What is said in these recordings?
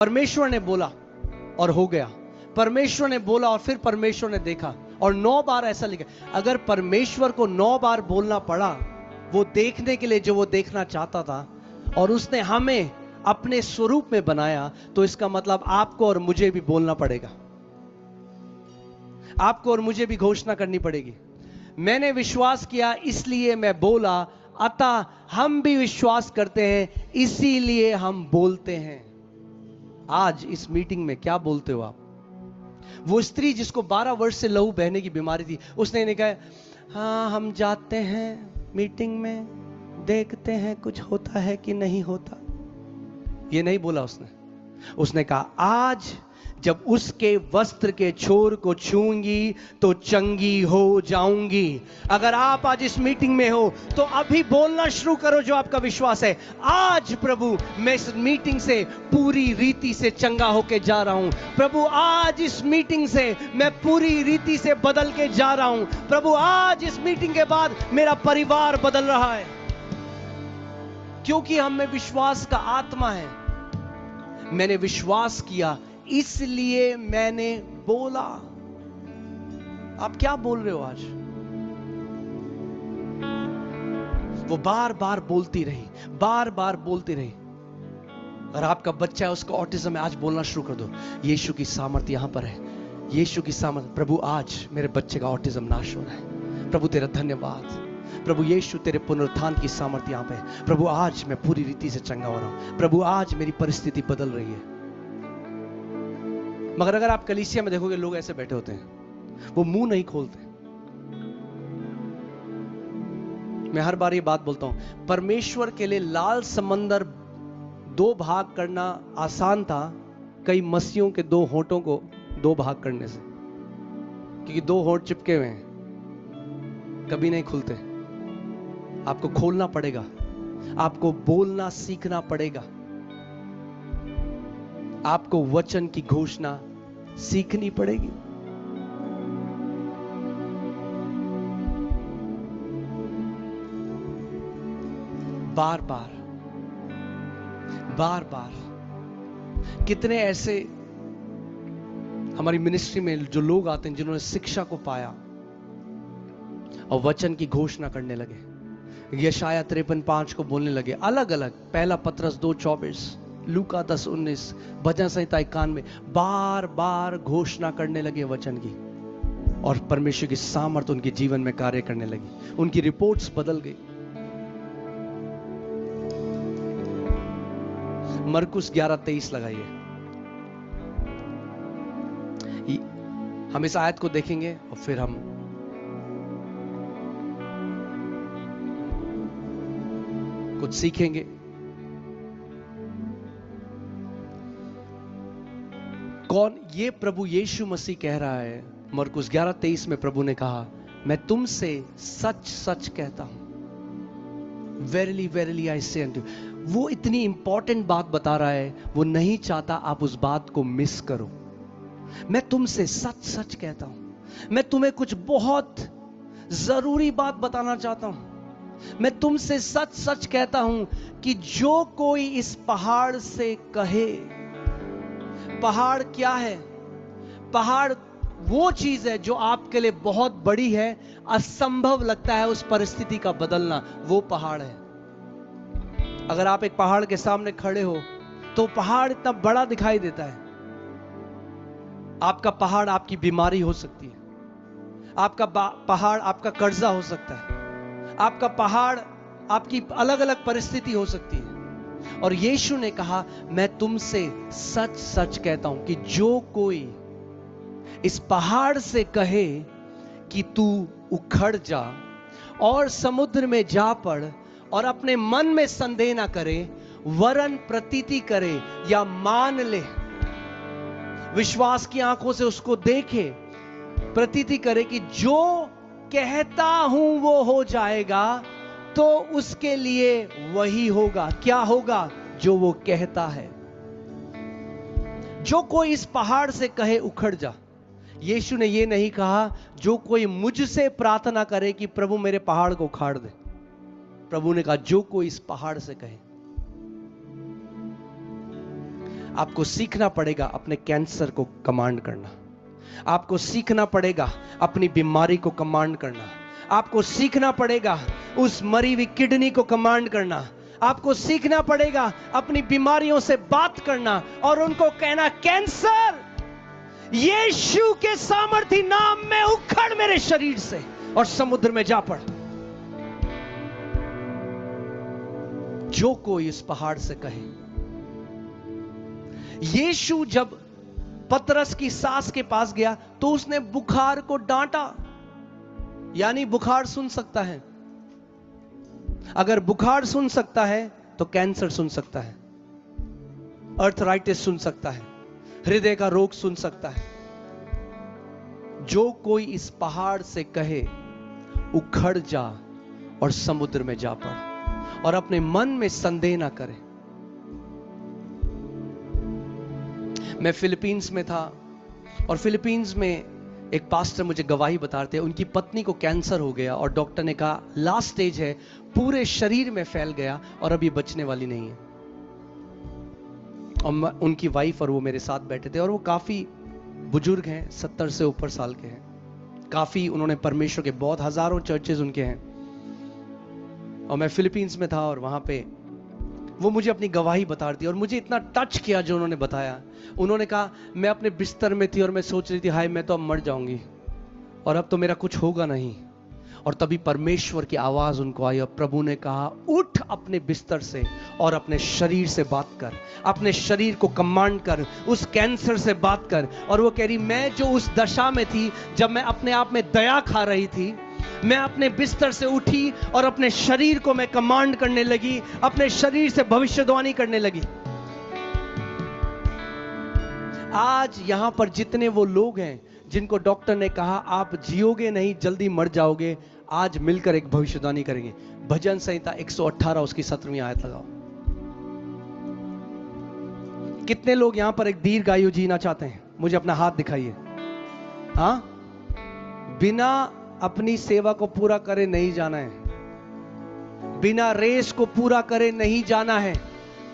परमेश्वर ने बोला और हो गया, परमेश्वर ने बोला और फिर परमेश्वर ने देखा, और 9 बार ऐसा लिखा। अगर परमेश्वर को 9 बार बोलना पड़ा वो देखने के लिए जो वो देखना चाहता था, और उसने हमें अपने स्वरूप में बनाया, तो इसका मतलब आपको और मुझे भी बोलना पड़ेगा, आपको और मुझे भी घोषणा करनी पड़ेगी। मैंने विश्वास किया इसलिए मैं बोला, अतः हम भी विश्वास करते हैं इसीलिए हम बोलते हैं। आज इस मीटिंग में क्या बोलते हो आप? वो स्त्री जिसको 12 वर्ष से लहू बहने की बीमारी थी, उसने नहीं कहा हाँ हम जाते हैं मीटिंग में, देखते हैं कुछ होता है कि नहीं होता, ये नहीं बोला उसने कहा आज जब उसके वस्त्र के छोर को छूंगी तो चंगी हो जाऊंगी। अगर आप आज इस मीटिंग में हो तो अभी बोलना शुरू करो जो आपका विश्वास है। आज प्रभु मैं इस मीटिंग से पूरी रीति से चंगा होके जा रहा हूं। प्रभु आज इस मीटिंग से मैं पूरी रीति से बदल के जा रहा हूं। प्रभु आज इस मीटिंग के बाद मेरा परिवार बदल रहा है, क्योंकि हम में विश्वास का आत्मा है। मैंने विश्वास किया इसलिए मैंने बोला। आप क्या बोल रहे हो आज? वो बार बार बोलती रही, बार बार बोलती रही। और आपका बच्चा है, उसका ऑटिज्म है, आज बोलना शुरू कर दो, यीशु की सामर्थ्य यहां पर है, यीशु की सामर्थ्य। प्रभु आज मेरे बच्चे का ऑटिज्म नाश हो रहा है। प्रभु तेरा धन्यवाद। प्रभु यीशु तेरे पुनरुत्थान की सामर्थ्य यहां पे है। प्रभु आज मैं पूरी रीति से चंगा हो रहा हूं। प्रभु आज मेरी परिस्थिति बदल रही है। मगर अगर आप कलीसिया में देखोगे लोग ऐसे बैठे होते हैं, वो मुंह नहीं खोलते। मैं हर बार ये बात बोलता हूं, परमेश्वर के लिए लाल समंदर 2 भाग करना आसान था कई मसीहों के 2 होंठों को 2 भाग करने से, क्योंकि 2 होंठ चिपके हुए हैं, कभी नहीं खुलते। आपको खोलना पड़ेगा, आपको बोलना सीखना पड़ेगा, आपको वचन की घोषणा सीखनी पड़ेगी। बार बार बार बार कितने ऐसे हमारी मिनिस्ट्री में जो लोग आते हैं जिन्होंने शिक्षा को पाया और वचन की घोषणा करने लगे। यशाया 53:5 को बोलने लगे अलग अलग, पहला पतरस 2:24, लूका 10:19, भजन संहिता 91, बार बार घोषणा करने लगे वचन की, और परमेश्वर की सामर्थ उनके जीवन में कार्य करने लगी। उनकी रिपोर्ट्स बदल गई। मरकुस 11:23 लगाइए। हम इस आयत को देखेंगे और फिर हम कुछ सीखेंगे। कौन ये? प्रभु यीशु मसीह कह रहा है, मरकुस 11:23 में प्रभु ने कहा, मैं तुमसे सच सच कहता हूं, वेरिली वेरिली आई से अनटू यू। वो इतनी इंपॉर्टेंट बात बता रहा है, वो नहीं चाहता आप उस बात को मिस करो। मैं तुमसे सच सच कहता हूं, मैं तुम्हें कुछ बहुत जरूरी बात बताना चाहता हूं। मैं तुमसे सच सच कहता हूं कि जो कोई इस पहाड़ से कहे, पहाड़ क्या है? पहाड़ वो चीज है जो आपके लिए बहुत बड़ी है, असंभव लगता है उस परिस्थिति का बदलना, वो पहाड़ है। अगर आप एक पहाड़ के सामने खड़े हो तो पहाड़ इतना बड़ा दिखाई देता है। आपका पहाड़ आपकी बीमारी हो सकती है, आपका पहाड़ आपका कर्जा हो सकता है, आपका पहाड़ आपकी अलग अलग परिस्थिति हो सकती है। और यीशु ने कहा, मैं तुमसे सच सच कहता हूं कि जो कोई इस पहाड़ से कहे कि तू उखड़ जा और समुद्र में जा पड़, और अपने मन में संदेह ना करे, वरन प्रतीति करे या मान ले, विश्वास की आंखों से उसको देखे, प्रतीति करे कि जो कहता हूं वो हो जाएगा, तो उसके लिए वही होगा। क्या होगा? जो वो कहता है। जो कोई इस पहाड़ से कहे उखड़ जा। यीशु ने ये नहीं कहा जो कोई मुझसे प्रार्थना करे कि प्रभु मेरे पहाड़ को उखाड़ दे। प्रभु ने कहा जो कोई इस पहाड़ से कहे। आपको सीखना पड़ेगा अपने कैंसर को कमांड करना। आपको सीखना पड़ेगा अपनी बीमारी को कमांड करना। आपको सीखना पड़ेगा उस मरी हुई किडनी को कमांड करना। आपको सीखना पड़ेगा अपनी बीमारियों से बात करना और उनको कहना, कैंसर यीशु के सामर्थी नाम में उखड़ मेरे शरीर से और समुद्र में जा पड़। जो कोई इस पहाड़ से कहे। यीशु जब पतरस की सास के पास गया तो उसने बुखार को डांटा, यानी बुखार सुन सकता है। अगर बुखार सुन सकता है तो कैंसर सुन सकता है, अर्थराइटिस सुन सकता है, हृदय का रोग सुन सकता है। जो कोई इस पहाड़ से कहे उखड़ जा और समुद्र में जा पड़, और अपने मन में संदेह ना करे। मैं फिलीपींस में था और फिलीपींस में एक पास्टर मुझे गवाही बताते हैं, उनकी पत्नी को कैंसर हो गया और डॉक्टर ने कहा लास्ट स्टेज है, पूरे शरीर में फैल गया और अभी बचने वाली नहीं है। और उनकी वाइफ और वो मेरे साथ बैठे थे और वो काफी बुजुर्ग हैं, 70 से ऊपर साल के हैं। काफी उन्होंने परमेश्वर के बहुत हजारों चर्चेज उनके हैं। और मैं फिलीपींस में था और वहां पे वो मुझे अपनी गवाही बता रही थी और मुझे इतना टच किया जो उन्होंने बताया। उन्होंने कहा मैं अपने बिस्तर में थी और मैं सोच रही थी हाय मैं तो अब मर जाऊंगी और अब तो मेरा कुछ होगा नहीं। और तभी परमेश्वर की आवाज उनको आई और प्रभु ने कहा उठ अपने बिस्तर से और अपने शरीर से बात कर, अपने शरीर को कमांड कर, उस कैंसर से बात कर। और वो कह रही मैं जो उस दशा में थी जब मैं अपने आप में दया खा रही थी, मैं अपने बिस्तर से उठी और अपने शरीर को मैं कमांड करने लगी, अपने शरीर से भविष्यवाणी करने लगी। आज यहां पर जितने वो लोग हैं जिनको डॉक्टर ने कहा आप जियोगे नहीं, जल्दी मर जाओगे, आज मिलकर एक भविष्यवाणी करेंगे। भजन संहिता 118 उसकी 17वीं आयत लगाओ। कितने लोग यहां पर एक दीर्घायु जीना चाहते हैं? मुझे अपना हाथ दिखाइए। हाँ, बिना अपनी सेवा को पूरा करे नहीं जाना है, बिना रेस को पूरा करे नहीं जाना है।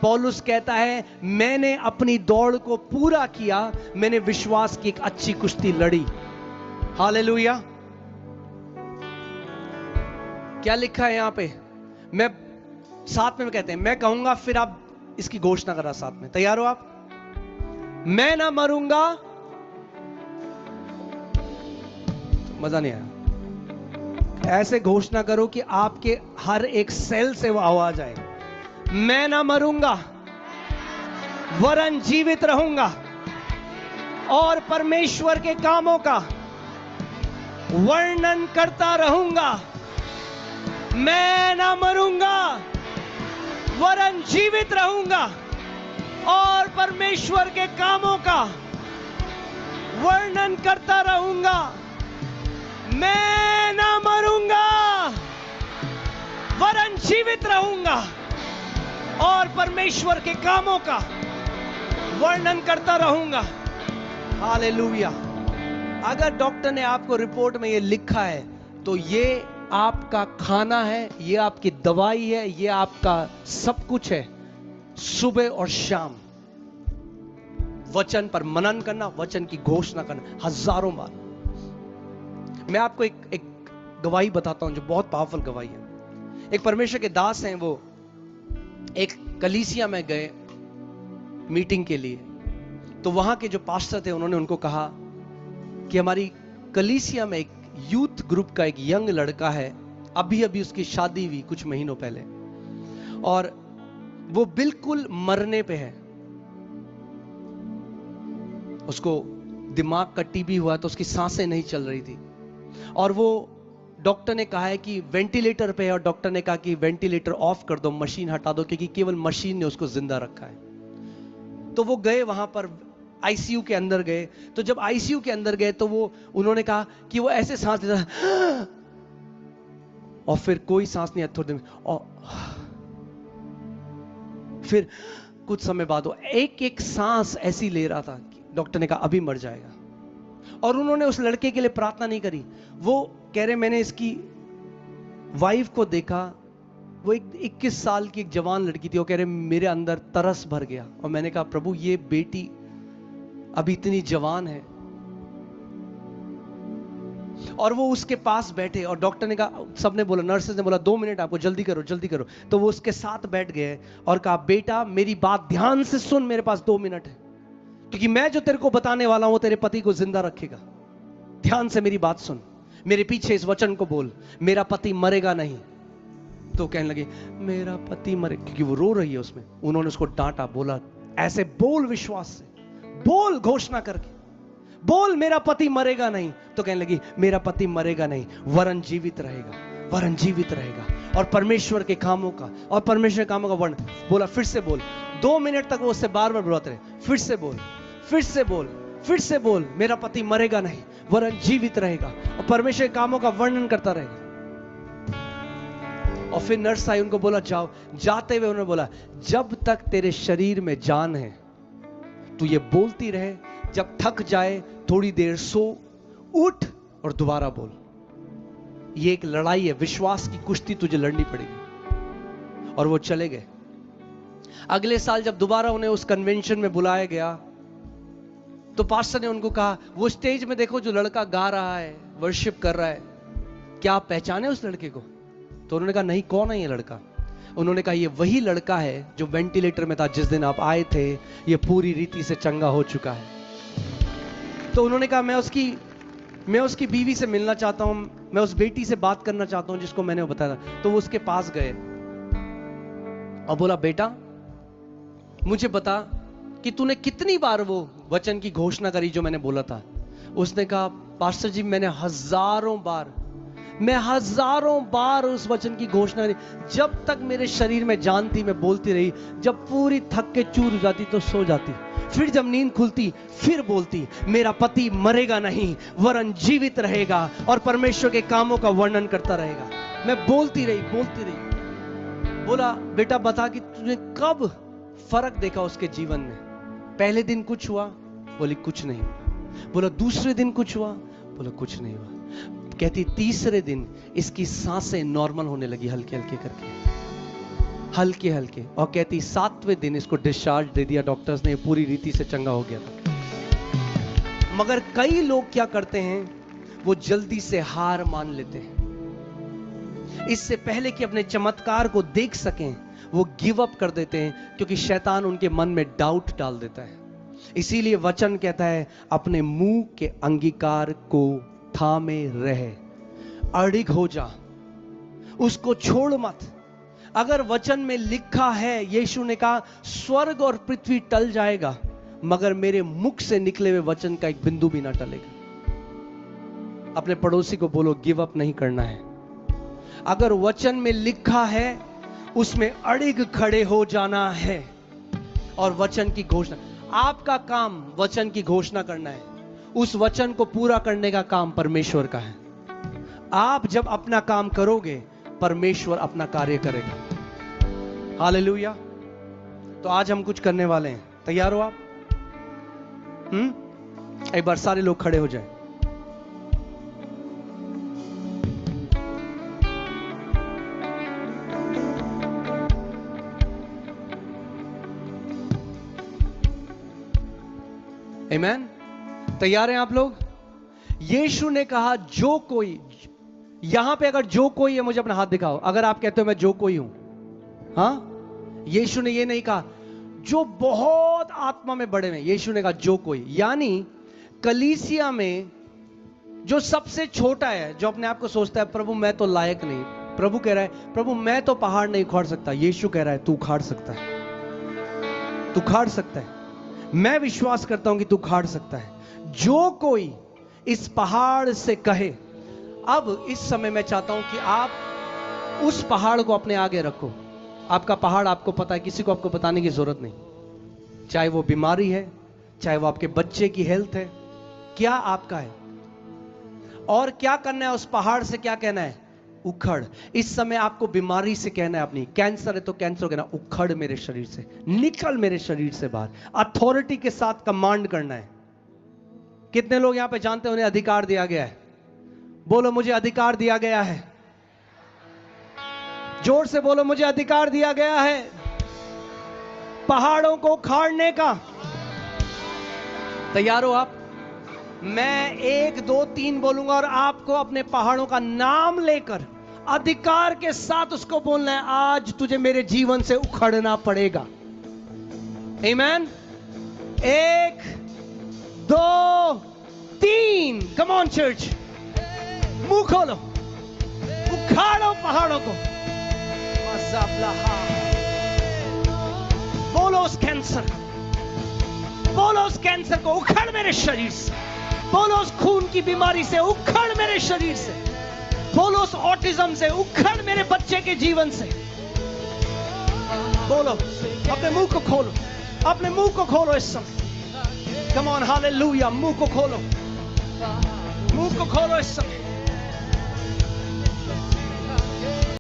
पौलुस कहता है मैंने अपनी दौड़ को पूरा किया, मैंने विश्वास की एक अच्छी कुश्ती लड़ी। हालेलुया। क्या लिखा है यहां पे? मैं साथ में कहते हैं, मैं कहूंगा फिर आप इसकी घोषणा करा साथ में। तैयार हो आप? मैं ना मरूंगा, मजा नहीं आया। ऐसे घोषणा करो कि आपके हर एक सेल से वो आवाज आए, मैं ना मरूंगा वरन जीवित रहूंगा और परमेश्वर के कामों का वर्णन करता रहूंगा। मैं ना मरूंगा वरन जीवित रहूंगा और परमेश्वर के कामों का वर्णन करता रहूंगा। मैं ना मरूंगा वरन जीवित रहूंगा और परमेश्वर के कामों का वर्णन करता रहूंगा। हालेलुया। अगर डॉक्टर ने आपको रिपोर्ट में ये लिखा है तो ये आपका खाना है, ये आपकी दवाई है, ये आपका सब कुछ है। सुबह और शाम वचन पर मनन करना, वचन की घोषणा करना हजारों बार। मैं आपको एक गवाही बताता हूं जो बहुत पावरफुल गवाही है। एक परमेश्वर के दास हैं, वो एक कलीसिया में गए मीटिंग के लिए। तो वहां के जो पास्टर थे उन्होंने उनको कहा कि हमारी कलीसिया में एक यूथ ग्रुप का एक यंग लड़का है, अभी अभी उसकी शादी हुई कुछ महीनों पहले, और वो बिल्कुल मरने पे है। उसको दिमाग का टीबी हुआ तो उसकी सांसें नहीं चल रही थी और वो डॉक्टर ने कहा है कि वेंटिलेटर पे है और डॉक्टर ने कहा कि वेंटिलेटर ऑफ कर दो, मशीन हटा दो, क्योंकि केवल मशीन ने उसको जिंदा रखा है। तो वो गए वहां पर आईसीयू के अंदर गए। तो जब आईसीयू के अंदर गए तो वो उन्होंने कहा कि वो ऐसे सांस लेता और फिर कोई सांस नहीं, थोड़ी देर में और फिर कुछ समय बाद वो एक एक सांस ऐसी ले रहा था। डॉक्टर ने कहा अभी मर जाएगा। और उन्होंने उस लड़के के लिए प्रार्थना नहीं करी। वो कह रहे मैंने इसकी वाइफ को देखा, वो एक 21 साल की एक जवान लड़की थी। वो कह रहे मेरे अंदर तरस भर गया। और मैंने कहा प्रभु ये बेटी अभी इतनी जवान है और वो उसके पास बैठे, और डॉक्टर ने कहा, सबने बोला, नर्सेस ने बोला 2 मिनट आपको, जल्दी करो जल्दी करो। तो वो उसके साथ बैठ गए और कहा बेटा मेरी बात ध्यान से सुन, मेरे पास 2 मिनट है, क्योंकि मैं जो तेरे को बताने वाला हूं वो तेरे पति को जिंदा रखेगा। ध्यान से मेरी बात सुन, मेरे पीछे इस वचन को बोल, मेरा पति मरेगा नहीं। तो कहने लगे मेरा पति मरे, क्योंकि वो रो रही है उसमें। उन्होंने उसको डांटा, बोला ऐसे बोल, विश्वास से बोल, घोषणा करके बोल मेरा पति मरेगा नहीं। तो कहने लगी मेरा पति मरेगा नहीं, वरन जीवित रहेगा, वरन जीवित रहेगा, और परमेश्वर के कामों का, और परमेश्वर के कामों का वर्ण। बोला फिर से बोल। 2 मिनट तक वो उससे बार बार बुलाते रहे, फिर से बोल, फिर से बोल, फिर से बोल, मेरा पति मरेगा नहीं वरन जीवित रहेगा, और परमेश्वर के कामों का वर्णन करता रहेगा। और फिर नर्स आई, उनको बोला जाओ। जाते हुए उन्होंने बोला जब तक तेरे शरीर में जान है तू ये बोलती रहे, जब थक जाए थोड़ी देर सो, उठ और दोबारा बोल। ये एक लड़ाई है, विश्वास की कुश्ती तुझे लड़नी पड़ेगी। और वो चले गए। अगले साल जब दोबारा उन्हें उस कन्वेंशन में बुलाया गया तो पास्टर ने उनको कहा वो स्टेज में देखो जो लड़का गा रहा है, वर्शिप कर रहा है, क्या आप पहचाने उस लड़के को? तो उन्होंने कहा नहीं, कौन है ये लड़का? उन्होंने कहा ये वही लड़का है जो वेंटिलेटर में था जिस दिन आप आए थे, ये पूरी रीति से चंगा हो चुका है। तो उन्होंने कहा मैं उसकी बीवी से मिलना चाहता हूं, मैं उस बेटी से बात करना चाहता हूं जिसको मैंने बताया था। तो वो उसके पास गए और बोला बेटा मुझे बता कि तूने कितनी बार वो वचन की घोषणा करी जो मैंने बोला था? उसने कहा पास्टर जी मैं हजारों बार उस वचन की घोषणा करी, जब तक मेरे शरीर में जान थी मैं बोलती रही, जब पूरी थक के चूर हो जाती तो सो जाती, फिर जब नींद खुलती फिर बोलती मेरा पति मरेगा नहीं वरन जीवित रहेगा और परमेश्वर के कामों का वर्णन करता रहेगा। मैं बोलती रही। बोला बेटा बता कि तूने कब फर्क देखा उसके जीवन में? पहले दिन कुछ हुआ? बोली कुछ नहीं हुआ। बोला दूसरे दिन कुछ हुआ? बोला कुछ नहीं हुआ। कहती तीसरे दिन इसकी सांसें नॉर्मल होने लगी, हल्के हल्के करके। और कहती 7वें दिन इसको डिस्चार्ज दे दिया डॉक्टर्स ने, पूरी रीति से चंगा हो गया था। मगर कई लोग क्या करते हैं, वो जल्दी से हार मान लेते हैं। इससे पहले कि अपने चमत्कार को देख सकें वो गिव अप कर देते हैं, क्योंकि शैतान उनके मन में डाउट डाल देता है। इसीलिए वचन कहता है अपने मुंह के अंगीकार को थामे रहे, अड़िग हो जा, उसको छोड़ मत। अगर वचन में लिखा है, यीशु ने कहा स्वर्ग और पृथ्वी टल जाएगा मगर मेरे मुख से निकले हुए वचन का एक बिंदु भी ना टलेगा। अपने पड़ोसी को बोलो गिव अप नहीं करना है। अगर वचन में लिखा है उसमें अड़िग खड़े हो जाना है और वचन की घोषणा। आपका काम वचन की घोषणा करना है, उस वचन को पूरा करने का काम परमेश्वर का है। आप जब अपना काम करोगे परमेश्वर अपना कार्य करेगा। हालेलुया। तो आज हम कुछ करने वाले हैं, तैयार हो आप? एक बार सारे लोग खड़े हो जाएं। आमीन। तैयार हैं आप लोग? यीशु ने कहा जो कोई, यहां पे अगर जो कोई है मुझे अपना हाथ दिखाओ अगर आप कहते हो मैं जो कोई हूं। हाँ, यीशु ने ये नहीं कहा जो बहुत आत्मा में बड़े हैं, यीशु ने कहा जो कोई, यानी कलीसिया में जो सबसे छोटा है, जो अपने आप को सोचता है प्रभु मैं तो लायक नहीं, प्रभु कह रहा है प्रभु मैं तो पहाड़ नहीं उखाड़ सकता, यीशु कह रहा है तू उखाड़ सकता है, तू उखाड़ सकता है। मैं विश्वास करता हूं कि तू उखाड़ सकता है। जो कोई इस पहाड़ से कहे, अब इस समय मैं चाहता हूं कि आप उस पहाड़ को अपने आगे रखो। आपका पहाड़ आपको पता है, किसी को आपको बताने की जरूरत नहीं। चाहे वो बीमारी है, चाहे वो आपके बच्चे की हेल्थ है, क्या आपका है और क्या करना है उस पहाड़ से? क्या कहना है? उखड़। इस समय आपको बीमारी से कहना है अपनी, कैंसर है तो कैंसर कहना उखड़ मेरे शरीर से, निकल मेरे शरीर से बाहर। अथॉरिटी के साथ कमांड करना है। कितने लोग यहां पे जानते हैं उन्हें अधिकार दिया गया है? बोलो मुझे अधिकार दिया गया है। जोर से बोलो, मुझे अधिकार दिया गया है पहाड़ों को उखाड़ने का। तैयार हो आप? मैं 1 2 3 बोलूंगा और आपको अपने पहाड़ों का नाम लेकर अधिकार के साथ उसको बोलना है, आज तुझे मेरे जीवन से उखड़ना पड़ेगा। आमीन। 1 2 3, कम ऑन चर्च, मुंह खोलो, उखाड़ो पहाड़ों को। बोलो उस कैंसर, बोलो उस कैंसर को उखड़ मेरे शरीर से। बोलो उस खून की बीमारी से उखड़ मेरे शरीर से। बोलो उस ऑटिज्म से उखड़ मेरे बच्चे के जीवन से। बोलो, अपने मुंह को खोलो, अपने मुंह को खोलो इस समय। Come on, hallelujah. मुंह को खोलो, मुंह को खोलो इस समय।